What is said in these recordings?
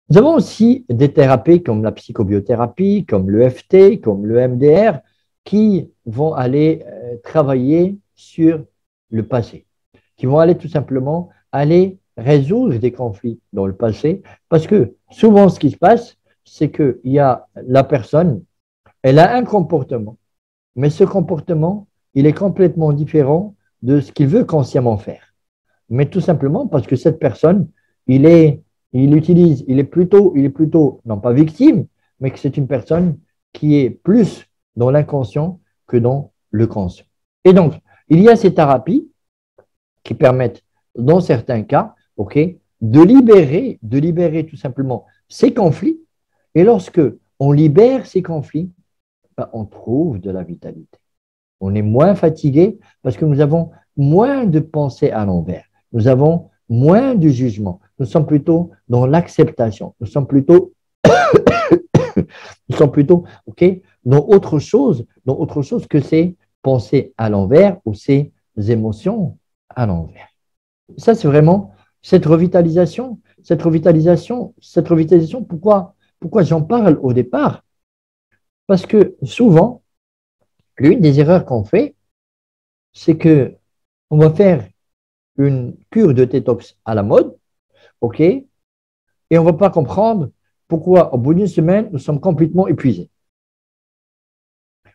Nous avons aussi des thérapies comme la psychobiothérapie, comme l'EFT, comme le MDR, qui vont aller travailler sur le passé, qui vont aller tout simplement aller résoudre des conflits dans le passé, parce que souvent ce qui se passe, c'est qu'il y a la personne, elle a un comportement, mais ce comportement, il est complètement différent de ce qu'il veut consciemment faire. Mais tout simplement parce que cette personne, il est, il est plutôt, non pas victime, mais que c'est une personne qui est plus dans l'inconscient que dans le conscient. Et donc, il y a ces thérapies qui permettent, dans certains cas, ok, de libérer tout simplement ces conflits. Et lorsque on libère ces conflits, ben, on trouve de la vitalité. On est moins fatigué parce que nous avons moins de pensées à l'envers. Nous avons moins de jugement. Nous sommes plutôt dans l'acceptation. Nous sommes plutôt ok, dans autre chose que ces pensées à l'envers ou ces émotions à l'envers. Ça, c'est vraiment cette revitalisation. Pourquoi j'en parle au départ? Parce que souvent, l'une des erreurs qu'on fait, c'est que on va faire une cure de détox à la mode, ok, et on ne va pas comprendre pourquoi au bout d'une semaine, nous sommes complètement épuisés.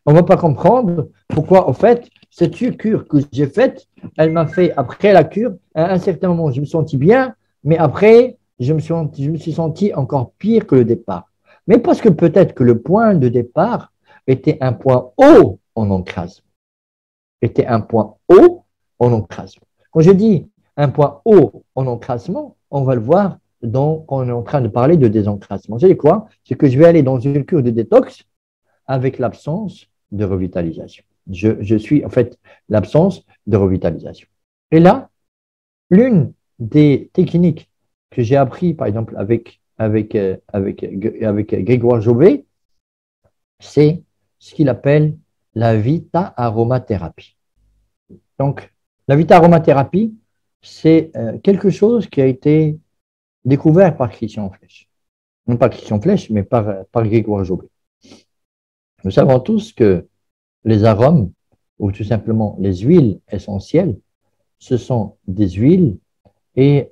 On ne va pas comprendre pourquoi, en fait, cette cure que j'ai faite, elle m'a fait, après la cure, à un certain moment, je me sentis bien, mais après, je me suis senti encore pire que le départ. Mais parce que peut-être que le point de départ était un point haut en ancrage. Était un point haut en encrassement. Quand je dis un point haut en encrassement, on va le voir quand on est en train de parler de désencrassement. C'est quoi? C'est que je vais aller dans une cure de détox avec l'absence de revitalisation. Je suis en fait l'absence de revitalisation. Et là, l'une des techniques que j'ai appris, par exemple, avec Grégoire Jovet, c'est ce qu'il appelle la vita aromathérapie. Donc, la vita-aromathérapie, c'est quelque chose qui a été découvert par Christian Flech. Non pas Christian Flech, mais par Grégoire Jobé. Nous savons tous que les arômes, ou tout simplement les huiles essentielles, ce sont des huiles et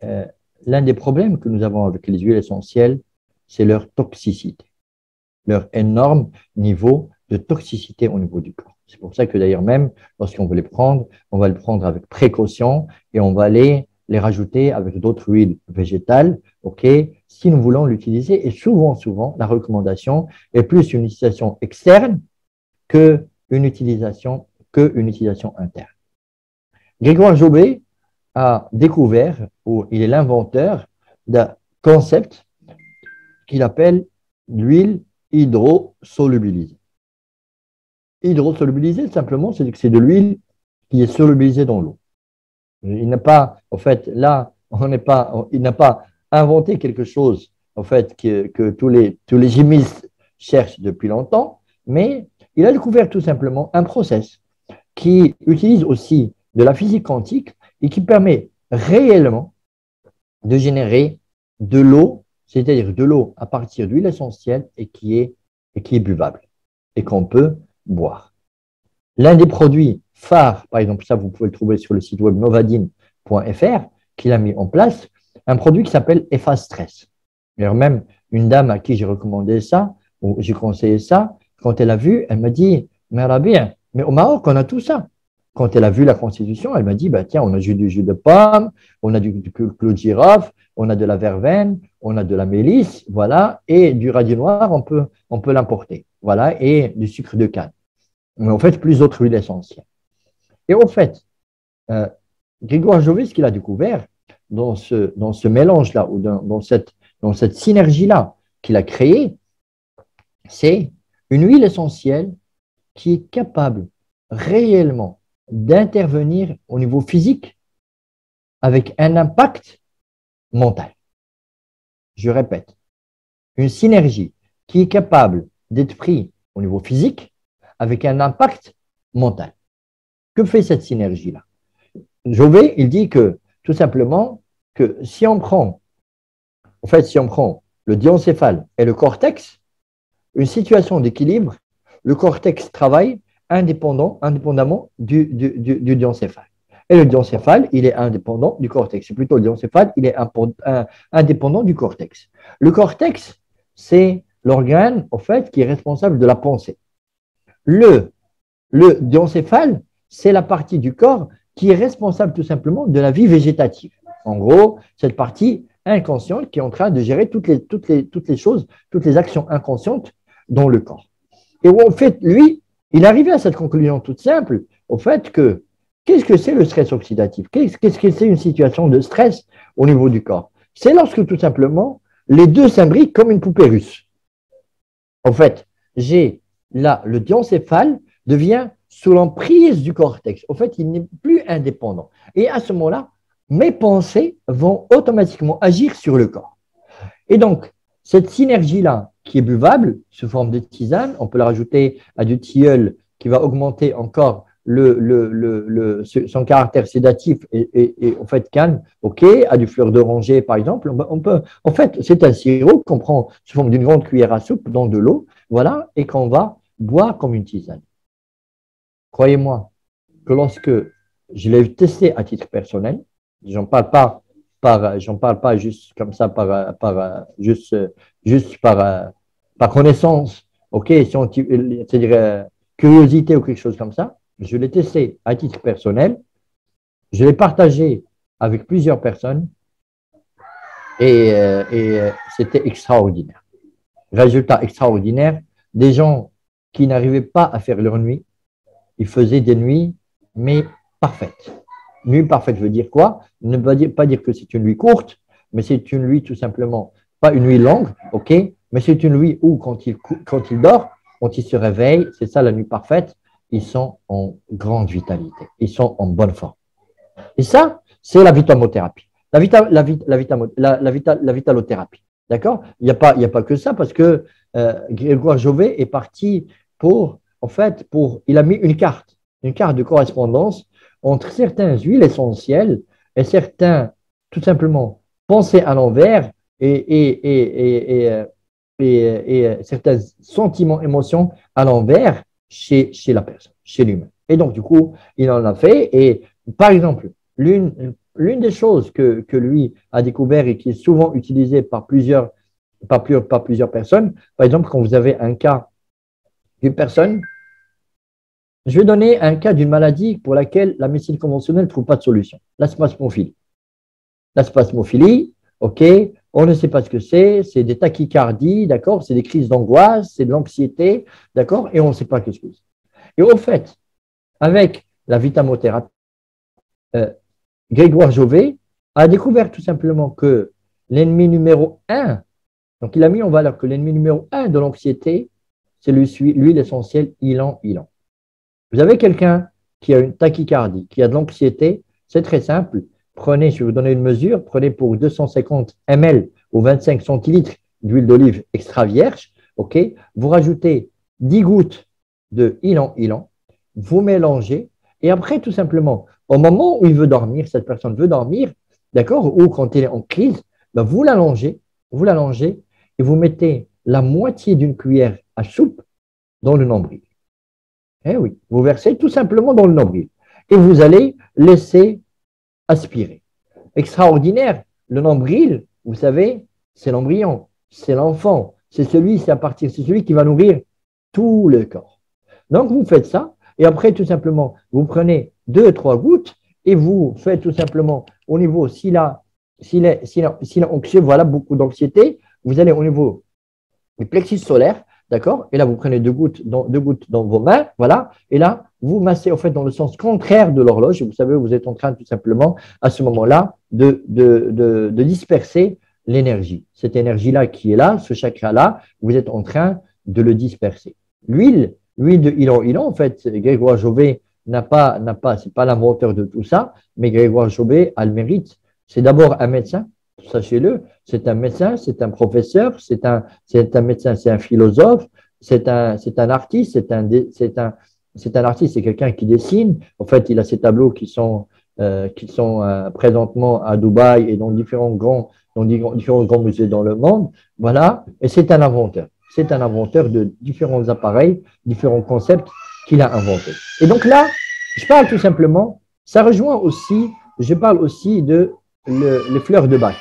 l'un des problèmes que nous avons avec les huiles essentielles, c'est leur toxicité, leur énorme niveau de toxicité au niveau du corps. C'est pour ça que d'ailleurs même, lorsqu'on veut les prendre, on va les prendre avec précaution et on va les rajouter avec d'autres huiles végétales, ok, si nous voulons l'utiliser. Et souvent, la recommandation est plus une utilisation externe qu'une utilisation, interne. Grégoire Jobé a découvert, ou il est l'inventeur d'un concept qu'il appelle l'huile hydrosolubilisée. Hydrosolubilisée, simplement, c'est que c'est de l'huile qui est solubilisée dans l'eau. Il n'a pas, en fait, là, il n'a pas inventé quelque chose, en fait, que tous les chimistes cherchent depuis longtemps, mais il a découvert tout simplement un process qui utilise aussi de la physique quantique et qui permet réellement de générer de l'eau, c'est-à-dire de l'eau à partir d'huile essentielle et qui est buvable et qu'on peut boire. L'un des produits phares, par exemple, ça vous pouvez le trouver sur le site web novadine.fr, qu'il a mis en place, un produit qui s'appelle Efface Stress. Alors même une dame à qui j'ai recommandé ça, ou j'ai conseillé ça, quand elle a vu, elle m'a dit, mais Rabia, mais au Maroc, on a tout ça. Quand elle a vu la constitution, elle m'a dit, bah, tiens, on a du jus de pomme, on a du clou de girofle, on a de la verveine, on a de la mélisse, voilà, et du radis noir, on peut l'importer, voilà, et du sucre de canne. Mais en fait, plus d'autres huiles essentielles. Et en fait, Grégoire Jovet, ce qu'il a découvert dans ce mélange-là, ou dans cette synergie-là qu'il a créée, c'est une huile essentielle qui est capable réellement d'intervenir au niveau physique avec un impact mental. Je répète, une synergie qui est capable d'être prise au niveau physique avec un impact mental. Que fait cette synergie-là? Jovet, il dit que tout simplement que si on prend le diencéphale et le cortex, une situation d'équilibre, le cortex travaille indépendamment du diencéphale. Et le diencéphale, il est indépendant du cortex. C'est plutôt le diencéphale, il est indépendant du cortex. Le cortex, c'est l'organe, en fait, qui est responsable de la pensée. Le diencéphale, c'est la partie du corps qui est responsable tout simplement de la vie végétative. En gros, cette partie inconsciente qui est en train de gérer toutes les choses, toutes les actions inconscientes dans le corps. Et en fait, lui, il est arrivé à cette conclusion toute simple, au fait que qu'est-ce que c'est le stress oxydatif? Qu'est-ce que c'est une situation de stress au niveau du corps? C'est lorsque tout simplement les deux s'imbriquent comme une poupée russe. En fait, j'ai là, le diencéphale devient sous l'emprise du cortex. En fait, il n'est plus indépendant. Et à ce moment-là, mes pensées vont automatiquement agir sur le corps. Et donc, cette synergie-là, qui est buvable sous forme de tisane, on peut la rajouter à du tilleul qui va augmenter encore son caractère sédatif et en fait calme, ok, à du fleur d'oranger par exemple. En fait, c'est un sirop qu'on prend sous forme d'une grande cuillère à soupe dans de l'eau, voilà, et qu'on va boire comme une tisane. Croyez-moi que lorsque je l'ai testé à titre personnel, j'en parle pas juste comme ça juste par connaissance, ok, c'est-à-dire curiosité ou quelque chose comme ça. Je l'ai testé à titre personnel, je l'ai partagé avec plusieurs personnes et c'était extraordinaire. Résultat extraordinaire, des gens qui n'arrivaient pas à faire leur nuit, ils faisaient des nuits, mais parfaites. Nuit parfaite veut dire quoi? Ne pas dire que c'est une nuit courte, mais c'est une nuit tout simplement, pas une nuit longue, ok, mais c'est une nuit où quand il dort, quand il se réveille, c'est ça la nuit parfaite, ils sont en grande vitalité, ils sont en bonne forme. Et ça, c'est la vitamothérapie, la vitalothérapie. D'accord? Il n'y a pas que ça parce que Grégoire Jovet est parti il a mis une carte de correspondance entre certaines huiles essentielles et certains, tout simplement, pensées à l'envers et certains sentiments, émotions à l'envers chez la personne, chez l'humain. Et donc, du coup, il en a fait. Et par exemple, l'une des choses que lui a découvert et qui est souvent utilisée par plusieurs personnes, par exemple, quand vous avez un cas d'une personne, je vais donner un cas d'une maladie pour laquelle la médecine conventionnelle ne trouve pas de solution, la spasmophilie. La spasmophilie, ok, on ne sait pas ce que c'est des tachycardies, d'accord, c'est des crises d'angoisse, c'est de l'anxiété, d'accord, et on ne sait pas ce que c'est. Et au fait, avec la vitamothérapie, Grégoire Jovet a découvert tout simplement que l'ennemi numéro 1, donc il a mis en valeur que l'ennemi numéro 1 de l'anxiété, c'est l'huile essentielle ylang-ylang. Vous avez quelqu'un qui a une tachycardie, qui a de l'anxiété, c'est très simple. Prenez, je vais vous donner une mesure, prenez pour 250 ml ou 25 centilitres d'huile d'olive extra vierge, ok, vous rajoutez 10 gouttes de ylang-ylang, vous mélangez, et après, tout simplement, au moment où il veut dormir, cette personne veut dormir, d'accord, ou quand elle est en crise, ben vous l'allongez, et vous mettez la moitié d'une cuillère à soupe dans le nombril. Eh oui, vous versez tout simplement dans le nombril et vous allez laisser aspirer. Extraordinaire, le nombril, vous savez, c'est l'embryon, c'est l'enfant, c'est celui qui va nourrir tout le corps. Donc vous faites ça et après tout simplement, vous prenez 2-3 gouttes et vous faites tout simplement au niveau, s'il a anxieux, voilà, beaucoup d'anxiété, vous allez au niveau du plexus solaire. D'accord? Et là, vous prenez deux gouttes dans vos mains, voilà. Et là, vous massez en fait dans le sens contraire de l'horloge. Vous savez, vous êtes en train tout simplement, à ce moment-là, de disperser l'énergie. Cette énergie-là qui est là, ce chakra-là, vous êtes en train de le disperser. L'huile de ylang-ylang, en fait, Grégoire Jovet c'est pas l'inventeur de tout ça, mais Grégoire Jovet a le mérite. C'est d'abord un médecin. Sachez-le, c'est un médecin, c'est un professeur, c'est un médecin, c'est un philosophe, c'est un artiste, c'est un artiste, c'est quelqu'un qui dessine. En fait, il a ces tableaux qui sont présentement à Dubaï et dans différents grands dans différents grands musées dans le monde. Voilà, et c'est un inventeur. C'est un inventeur de différents appareils, différents concepts qu'il a inventés. Et donc là, je parle tout simplement, ça rejoint aussi, je parle aussi de les fleurs de Bach.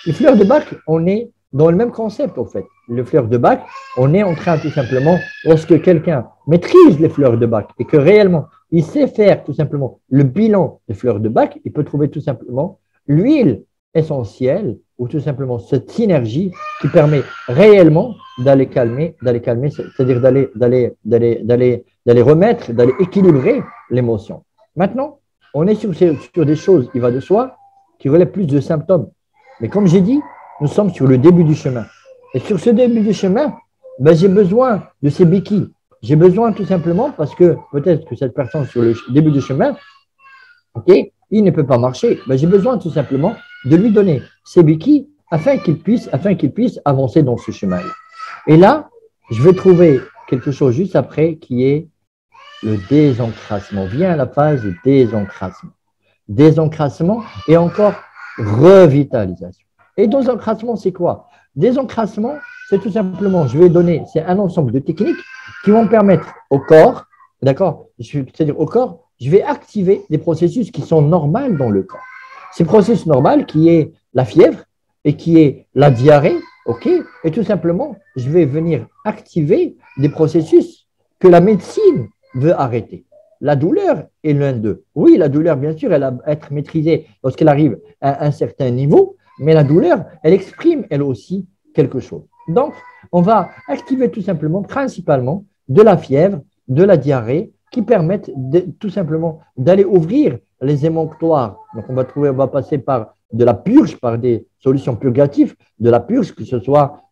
Les fleurs de Bach, on est dans le même concept, en fait. Les fleurs de Bach, on est en train tout simplement, lorsque quelqu'un maîtrise les fleurs de Bach et que réellement, il sait faire tout simplement le bilan des fleurs de Bach, il peut trouver tout simplement l'huile essentielle ou tout simplement cette synergie qui permet réellement d'aller calmer, c'est-à-dire d'aller remettre, d'aller équilibrer l'émotion. Maintenant, on est sur des choses, il va de soi, qui relèvent plus de symptômes. Mais comme j'ai dit, nous sommes sur le début du chemin. Et sur ce début du chemin, ben, j'ai besoin de ces béquilles. J'ai besoin tout simplement parce que peut-être que cette personne sur le début du chemin, okay, il ne peut pas marcher. Ben, j'ai besoin tout simplement de lui donner ces béquilles afin qu'il puisse avancer dans ce chemin-là. Et là, je vais trouver quelque chose juste après qui est le désencrassement. Vient la phase de désencrassement. Désencrassement et encore revitalisation. Et désencrassement, c'est quoi? Désencrassement, c'est tout simplement, je vais donner, c'est un ensemble de techniques qui vont permettre au corps, d'accord, c'est-à-dire au corps, je vais activer des processus qui sont normaux dans le corps. Ces processus normaux qui est la fièvre et qui est la diarrhée, ok, et tout simplement, je vais venir activer des processus que la médecine veut arrêter. La douleur est l'un d'eux. Oui, la douleur, bien sûr, elle va être maîtrisée lorsqu'elle arrive à un certain niveau, mais la douleur, elle exprime elle aussi quelque chose. Donc, on va activer tout simplement, principalement, de la fièvre, de la diarrhée, qui permettent tout simplement d'aller ouvrir les émonctoires. Donc, on va passer par de la purge, par des solutions purgatives, de la purge, que ce soit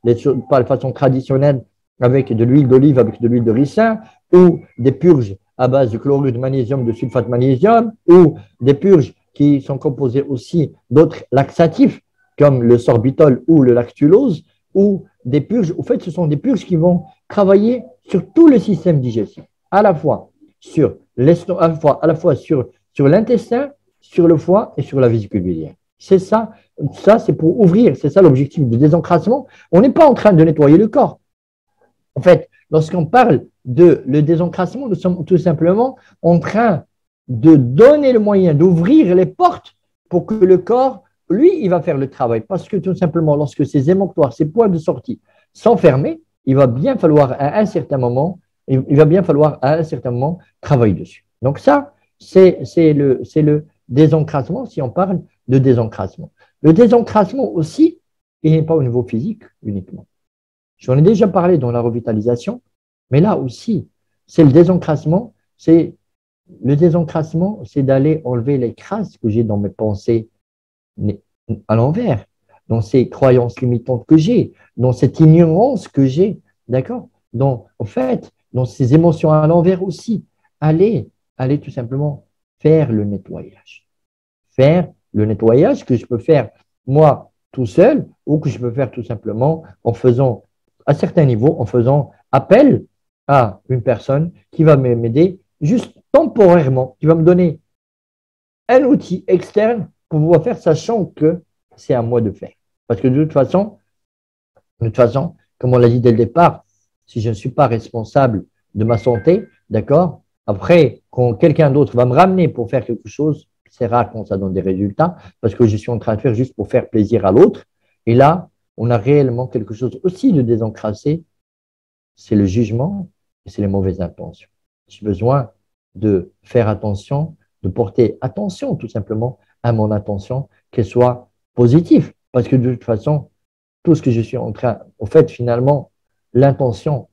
par la façon traditionnelle avec de l'huile d'olive, avec de l'huile de ricin, ou des purges à base de chlorure de magnésium, de sulfate de magnésium, ou des purges qui sont composées aussi d'autres laxatifs, comme le sorbitol ou le lactulose, ou des purges. En fait, ce sont des purges qui vont travailler sur tout le système digestif, à la fois sur sur l'intestin, sur le foie et sur la vésicule biliaire. C'est ça, c'est pour ouvrir, c'est ça l'objectif du désencrassement. On n'est pas en train de nettoyer le corps. En fait, lorsqu'on parle de le désencrassement, nous sommes tout simplement en train de donner le moyen d'ouvrir les portes pour que le corps, lui, il va faire le travail. Parce que tout simplement, lorsque ces émonctoires, ces points de sortie sont fermés, il va bien falloir à un certain moment, travailler dessus. Donc ça, c'est le désencrassement, si on parle de désencrassement. Le désencrassement aussi, il n'est pas au niveau physique uniquement. J'en ai déjà parlé dans la revitalisation, mais là aussi, c'est le désencrassement, c'est d'aller enlever les crasses que j'ai dans mes pensées à l'envers, dans ces croyances limitantes que j'ai, dans cette ignorance que j'ai, d'accord? En fait, dans ces émotions à l'envers aussi, aller tout simplement faire le nettoyage. Faire le nettoyage que je peux faire moi tout seul ou que je peux faire tout simplement en faisant, à certains niveaux, en faisant appel à une personne qui va m'aider juste temporairement, qui va me donner un outil externe pour pouvoir faire, sachant que c'est à moi de faire. Parce que de toute façon, comme on l'a dit dès le départ, si je ne suis pas responsable de ma santé, d'accord, après, quand quelqu'un d'autre va me ramener pour faire quelque chose, c'est rare quand ça donne des résultats, parce que je suis en train de faire juste pour faire plaisir à l'autre. Et là, on a réellement quelque chose aussi de désencrassé, c'est le jugement et c'est les mauvaises intentions. J'ai besoin de faire attention, de porter attention tout simplement à mon intention, qu'elle soit positive. Parce que de toute façon, tout ce que je suis en train, en fait, finalement, l'intention,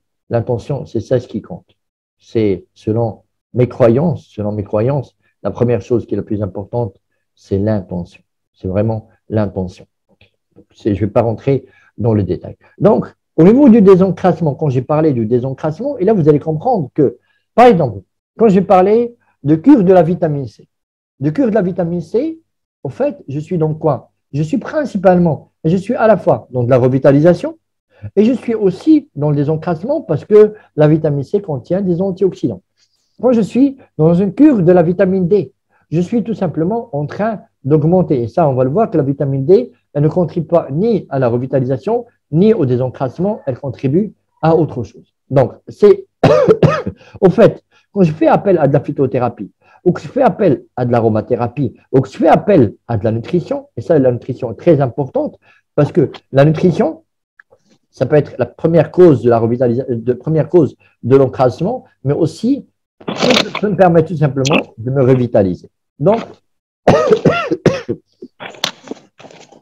c'est ça ce qui compte. C'est selon mes croyances, la première chose qui est la plus importante, c'est l'intention. C'est vraiment l'intention. Je ne vais pas rentrer dans le détail. Donc, au niveau du désencrassement, quand j'ai parlé du désencrassement, et là, vous allez comprendre que, par exemple, quand j'ai parlé de cure de la vitamine C, en fait, je suis dans quoi? Je suis à la fois dans de la revitalisation et je suis aussi dans le désencrassement parce que la vitamine C contient des antioxydants. Quand je suis dans une cure de la vitamine D, je suis tout simplement en train d'augmenter. Et ça, on va le voir que la vitamine D, elle ne contribue pas ni à la revitalisation, ni au désencrassement, elle contribue à autre chose. Donc, c'est au fait, quand je fais appel à de la phytothérapie, ou que je fais appel à de l'aromathérapie, ou que je fais appel à de la nutrition, et ça, la nutrition est très importante, parce que la nutrition, ça peut être la première cause de la revitalisation, première cause de l'encrassement, mais aussi, ça me permet tout simplement de me revitaliser. Donc,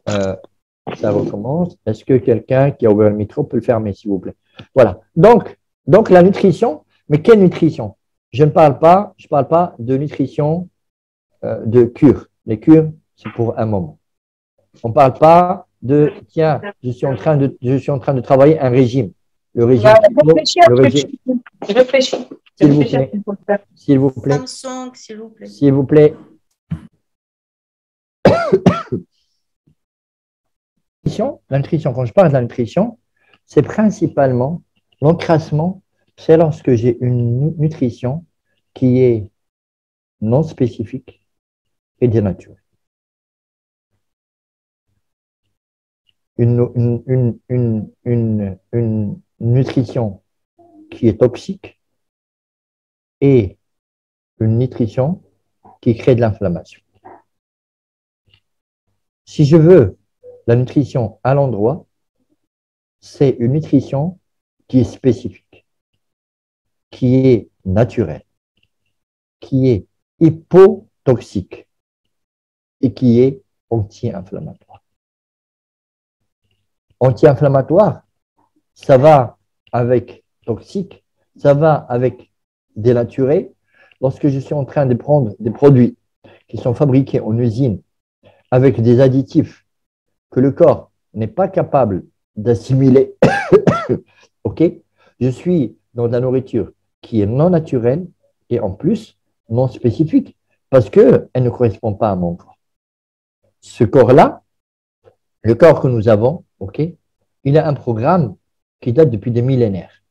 ça recommence. Est-ce que quelqu'un qui a ouvert le micro peut le fermer, s'il vous plaît? Voilà. Donc, la nutrition, mais quelle nutrition? Je ne parle pas, de nutrition de cure. Les cures, c'est pour un moment. On ne parle pas de, tiens, je suis en train de travailler un régime. Le régime. Réfléchis. S'il vous plaît. S'il vous plaît. Samsung, s'il vous plaît. S'il vous plaît. La nutrition, quand je parle de la nutrition, c'est principalement l'encrassement, c'est lorsque j'ai une nutrition qui est non spécifique et dénaturée. Une nutrition qui est toxique et une nutrition qui crée de l'inflammation. Si je veux la nutrition à l'endroit, c'est une nutrition qui est spécifique, qui est naturelle, qui est hypotoxique et qui est anti-inflammatoire. Anti-inflammatoire, ça va avec toxique, ça va avec dénaturé. Lorsque je suis en train de prendre des produits qui sont fabriqués en usine avec des additifs que le corps n'est pas capable d'assimiler, ok, je suis dans de la nourriture qui est non naturelle et en plus non spécifique parce qu'elle ne correspond pas à mon corps. Ce corps-là, le corps que nous avons, ok, il a un programme qui date depuis des millénaires,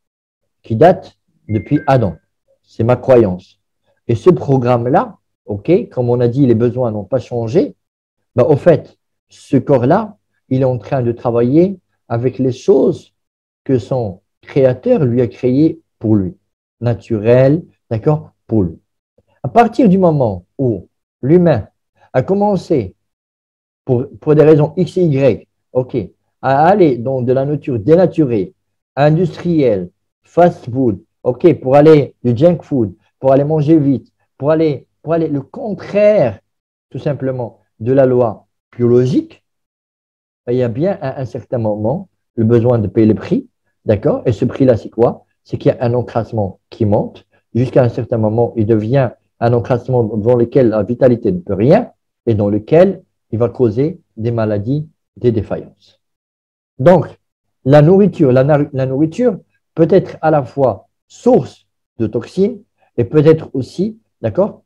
qui date depuis Adam. C'est ma croyance. Et ce programme-là, ok, comme on a dit, les besoins n'ont pas changé, bah, au fait, ce corps-là, il est en train de travailler avec les choses que son créateur lui a créées pour lui, naturelles, d'accord, pour lui. À partir du moment où l'humain a commencé, pour des raisons X et Y, ok, à aller dans de la nature dénaturée, industrielle, fast food, ok, pour aller du junk food, pour aller manger vite, pour aller le contraire, tout simplement, de la loi biologique, il y a bien à un certain moment le besoin de payer le prix, d'accord? Et ce prix-là, c'est quoi? C'est qu'il y a un encrassement qui monte, jusqu'à un certain moment, il devient un encrassement dans lequel la vitalité ne peut rien et dans lequel il va causer des maladies, des défaillances. Donc, la nourriture peut être à la fois source de toxines et peut être aussi, d'accord,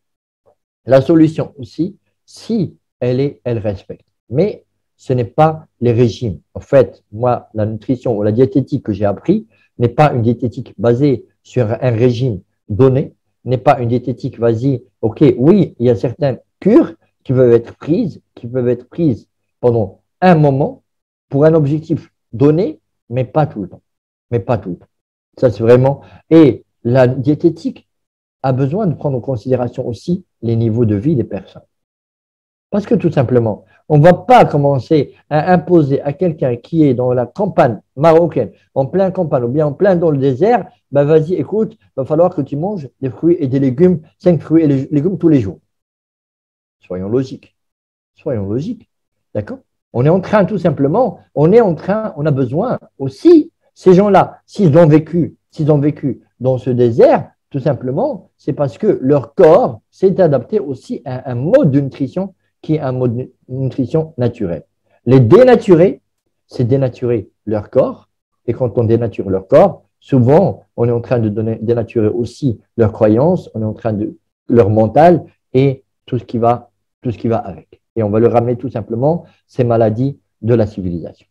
la solution aussi, si elle respecte. Mais ce n'est pas les régimes. En fait, moi, la nutrition ou la diététique que j'ai appris n'est pas une diététique basée sur un régime donné, n'est pas une diététique basée, ok, oui, il y a certaines cures qui peuvent être prises pendant un moment pour un objectif donné, mais pas tout le temps. Mais pas tout le temps. Ça, c'est vraiment… Et la diététique a besoin de prendre en considération aussi les niveaux de vie des personnes. Parce que tout simplement, on ne va pas commencer à imposer à quelqu'un qui est dans la campagne marocaine, en plein campagne ou bien en plein dans le désert, ben vas-y, écoute, il va falloir que tu manges des fruits et des légumes, 5 fruits et légumes tous les jours. Soyons logiques. Soyons logiques. D'accord? On est en train, tout simplement, on a besoin aussi, ces gens-là, s'ils ont vécu dans ce désert, tout simplement, c'est parce que leur corps s'est adapté aussi à un mode de nutrition qui est un mode de nutrition naturel. Les dénaturer, c'est dénaturer leur corps. Et quand on dénature leur corps, souvent, on est en train de dénaturer aussi leurs croyances, on est en train de leur mental et tout ce qui va avec. Et on va leur ramener tout simplement ces maladies de la civilisation.